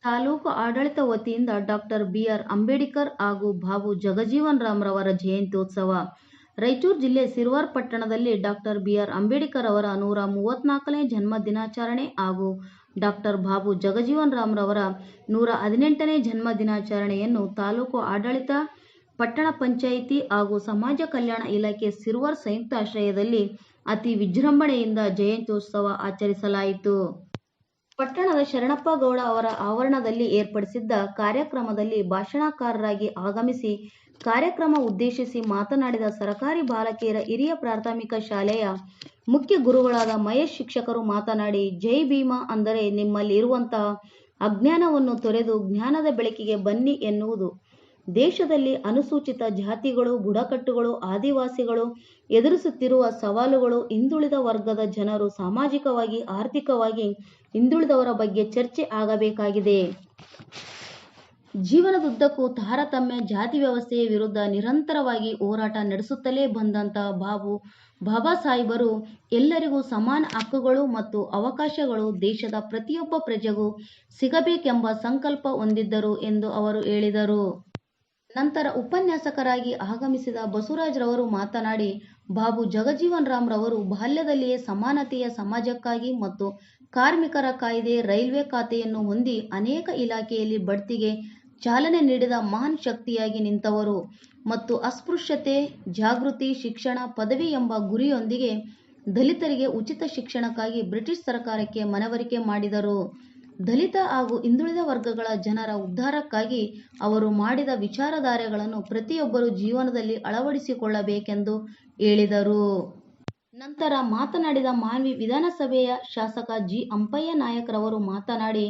ತಾಲೂಕು ಆಡಳಿತ ವತಿಯಿಂದ doctor B R. Ambedkar ಹಾಗೂ ಬಾಬು ಜಗಜೀವನ್ ರಾಮ್ರವರ ಜಯಂತ್ಯೋತ್ಸವ. ರಾಯಚೂರು ಜಿಲ್ಲೆ ಸಿರವಾರ ಪಟ್ಟಣದಲ್ಲಿ ಡಾಕ್ಟರ್ ಬಿ.ಆರ್. ಅಂಬೇಡ್ಕರ್ ಅವರ 134ನೇ ಜನ್ಮ ದಿನಾಚರಣೆ ಹಾಗೂ ಡಾಕ್ಟರ್ ಬಾಬು ಜಗಜೀವನ್ ರಾಮ್ರವರ 118ನೇ ಜನ್ಮ ದಿನಾಚರಣೆಯನ್ನು ತಾಲೂಕು ಆಡಳಿತ, ಪಟ್ಟಣ ಪಂಚಾಯಿತಿ ಹಾಗೂ ಸಮಾಜ ಕಲ್ಯಾಣ ಇಲಾಖೆ ಸಿರವಾರ ಸಂಯುಕ್ತಾಶ್ರಯದಲ್ಲಿ ಅತಿ ವಿಜೃಂಭಣೆಯಿಂದ ಜಯಂತ್ಯೋತ್ಸವ ಆಚರಿಸಲಾಯಿತು. ಪಟ್ಟಣದ ಶರಣಪ್ಪ ಗೌಡ ಅವರ ಆವರಣದಲ್ಲಿ ಏರ್ಪಡಿಸಿದ್ದ ಕಾರ್ಯಕ್ರಮದಲ್ಲಿ ಭಾಷಣಕಾರರಾಗಿ ಆಗಮಿಸಿ ಕಾರ್ಯಕ್ರಮ ಉದ್ದೇಶಿಸಿ ಮಾತನಾಡಿದ ಸರಕಾರಿ ಬಾಲಕಿಯರ ಹಿರಿಯ ಪ್ರಾಥಮಿಕ ಶಾಲೆಯ ಮುಖ್ಯ ಗುರುಗಳಾದ ಮಹೇಶ್ ಶಿಕ್ಷಕರು ಮಾತನಾಡಿ, ಜೈ ಭೀಮ ಅಂದರೆ ನಿಮ್ಮಲ್ಲಿ ಇರುವಂತಹ ಅಜ್ಞಾನವನ್ನು ತೊರೆದು ಜ್ಞಾನದ ಬೆಳಕಿಗೆ ಬನ್ನಿ ಎನ್ನುವುದು. ದೇಶದಲ್ಲಿ ಅನುಸೂಚಿತ ಜಾತಿಗಳು, ಬುಡಕಟ್ಟುಗಳು, ಆದಿವಾಸಿಗಳು ಎದುರಿಸುತ್ತಿರುವ ಸವಾಲುಗಳು, ಹಿಂದುಳಿದ ವರ್ಗದ ಜನರು ಸಾಮಾಜಿಕವಾಗಿ, ಆರ್ಥಿಕವಾಗಿ ಹಿಂದುಳಿದವರ ಬಗ್ಗೆ ಚರ್ಚೆ ಆಗಬೇಕಾಗಿದೆ. ಜೀವನದುದ್ದಕ್ಕೂ ತಾರತಮ್ಯ ಜಾತಿ ವ್ಯವಸ್ಥೆಯ ವಿರುದ್ಧ ನಿರಂತರವಾಗಿ ಹೋರಾಟ ನಡೆಸುತ್ತಲೇ ಬಂದಂತಹ ಬಾಬಾ ಸಾಹೇಬರು ಎಲ್ಲರಿಗೂ ಸಮಾನ ಹಕ್ಕುಗಳು ಮತ್ತು ಅವಕಾಶಗಳು ದೇಶದ ಪ್ರತಿಯೊಬ್ಬ ಪ್ರಜೆಗೂ ಸಿಗಬೇಕೆಂಬ ಸಂಕಲ್ಪ ಹೊಂದಿದ್ದರು ಎಂದು ಅವರು ಹೇಳಿದರು. ನಂತರ ಉಪನ್ಯಾಸಕರಾಗಿ ಆಗಮಿಸಿದ ಬಸವರಾಜರವರು ಮಾತನಾಡಿ, ಬಾಬು ಜಗಜೀವನ್ ರಾಮ್ ರವರು ಬಾಲ್ಯದಲ್ಲಿಯೇ ಸಮಾನತೆಯ ಸಮಾಜಕ್ಕಾಗಿ ಮತ್ತು ಕಾರ್ಮಿಕರ ಕಾಯ್ದೆ, ರೈಲ್ವೆ ಖಾತೆಯನ್ನು ಹೊಂದಿ ಅನೇಕ ಇಲಾಖೆಯಲ್ಲಿ ಬಡ್ತಿಗೆ ಚಾಲನೆ ನೀಡಿದ ಮಹಾನ್ ಶಕ್ತಿಯಾಗಿ ನಿಂತವರು ಮತ್ತು ಅಸ್ಪೃಶ್ಯತೆ ಜಾಗೃತಿ ಶಿಕ್ಷಣ ಪದವಿ ಎಂಬ ಗುರಿಯೊಂದಿಗೆ ದಲಿತರಿಗೆ ಉಚಿತ ಶಿಕ್ಷಣಕ್ಕಾಗಿ ಬ್ರಿಟಿಷ್ ಸರ್ಕಾರಕ್ಕೆ ಮನವರಿಕೆ ಮಾಡಿದರು. ದಲಿತ ಹಾಗೂ ಹಿಂದುಳಿದ ವರ್ಗಗಳ ಜನರ ಉದ್ಧಾರಕ್ಕಾಗಿ ಅವರು ಮಾಡಿದ ವಿಚಾರಧಾರೆಗಳನ್ನು ಪ್ರತಿಯೊಬ್ಬರೂ ಜೀವನದಲ್ಲಿ ಅಳವಡಿಸಿಕೊಳ್ಳಬೇಕೆಂದು ಹೇಳಿದರು. ನಂತರ ಮಾತನಾಡಿದ ಮಾನ್ವಿ ವಿಧಾನಸಭೆಯ ಶಾಸಕ ಜಿ. ಅಂಪಯ್ಯ ನಾಯಕರವರು ಮಾತನಾಡಿ,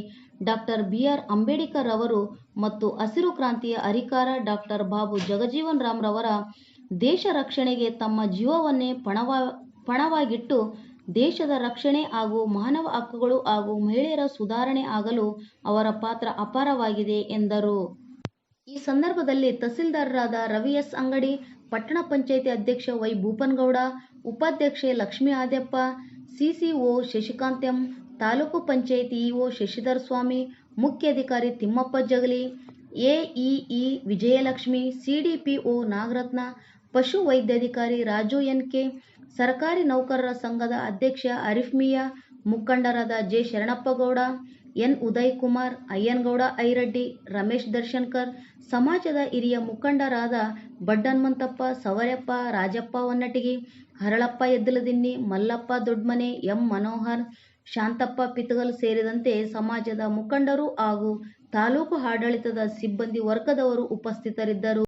ಡಾಕ್ಟರ್ ಬಿ.ಆರ್. ಅಂಬೇಡ್ಕರ್ ರವರು ಮತ್ತು ಹಸಿರು ಕ್ರಾಂತಿಯ ಹರಿಕಾರ ಡಾಕ್ಟರ್ ಬಾಬು ಜಗಜೀವನ್ ರಾಮ್ ರವರ ದೇಶ ರಕ್ಷಣೆಗೆ ತಮ್ಮ ಜೀವವನ್ನೇ ಪಣವಾಗಿಟ್ಟು ದೇಶದ ರಕ್ಷಣೆ ಹಾಗೂ ಮಾನವ ಹಕ್ಕುಗಳು ಹಾಗೂ ಮಹಿಳೆಯರ ಸುಧಾರಣೆ ಆಗಲು ಅವರ ಪಾತ್ರ ಅಪಾರವಾಗಿದೆ ಎಂದರು. ಈ ಸಂದರ್ಭದಲ್ಲಿ ತಹಸೀಲ್ದಾರರಾದ ರವಿ ಎಸ್. ಅಂಗಡಿ, ಪಟ್ಟಣ ಪಂಚಾಯಿತಿ ಅಧ್ಯಕ್ಷ ವೈ. ಭೂಪನಗೌಡ, ಉಪಾಧ್ಯಕ್ಷೆ ಲಕ್ಷ್ಮೀ ಆದ್ಯಪ್ಪ, ಸಿಸಿಒ ಶಶಿಕಾಂತ್ ಎಂ, ತಾಲೂಕು ಪಂಚಾಯಿತಿ ಇಒ ಶಶಿಧರ ಸ್ವಾಮಿ, ಮುಖ್ಯಾಧಿಕಾರಿ ತಿಮ್ಮಪ್ಪ ಜಗಲಿ, ಎಇಇ ವಿಜಯಲಕ್ಷ್ಮಿ, ಸಿಡಿಪಿಒ ನಾಗರತ್ನ, ಪಶು ವೈದ್ಯಾಧಿಕಾರಿ ರಾಜು ಎನ್. ಕೆ, ಸರ್ಕಾರಿ ನೌಕರರ ಸಂಘದ ಅಧ್ಯಕ್ಷ ಆರಿಫ್ ಮಿಯಾ, ಮುಖಂಡರಾದ ಜೆ. ಶರಣಪ್ಪಗೌಡ, ಎನ್. ಉದಯಕುಮಾರ್, ಅಯ್ಯನಗೌಡ ಐರಡ್ಡಿ, ರಮೇಶ್ ದರ್ಶನ್ಕರ್, ಸಮಾಜದ ಹಿರಿಯ ಮುಖಂಡರಾದ ಬಡ್ಡಹನುಮಂತಪ್ಪ, ಸವರಪ್ಪ, ರಾಜಪ್ಪ ಹೊನ್ನಟಗಿ, ಹರಳಪ್ಪ ಎದ್ದಲದಿನ್ನಿ, ಮಲ್ಲಪ್ಪ ದೊಡ್ಮನೆ, ಎಂ. ಮನೋಹರ್, ಶಾಂತಪ್ಪ ಪಿತಗಲ್ ಸೇರಿದಂತೆ ಸಮಾಜದ ಮುಖಂಡರು ಹಾಗೂ ತಾಲೂಕು ಆಡಳಿತದ ಸಿಬ್ಬಂದಿ ವರ್ಗದವರು ಉಪಸ್ಥಿತರಿದ್ದರು.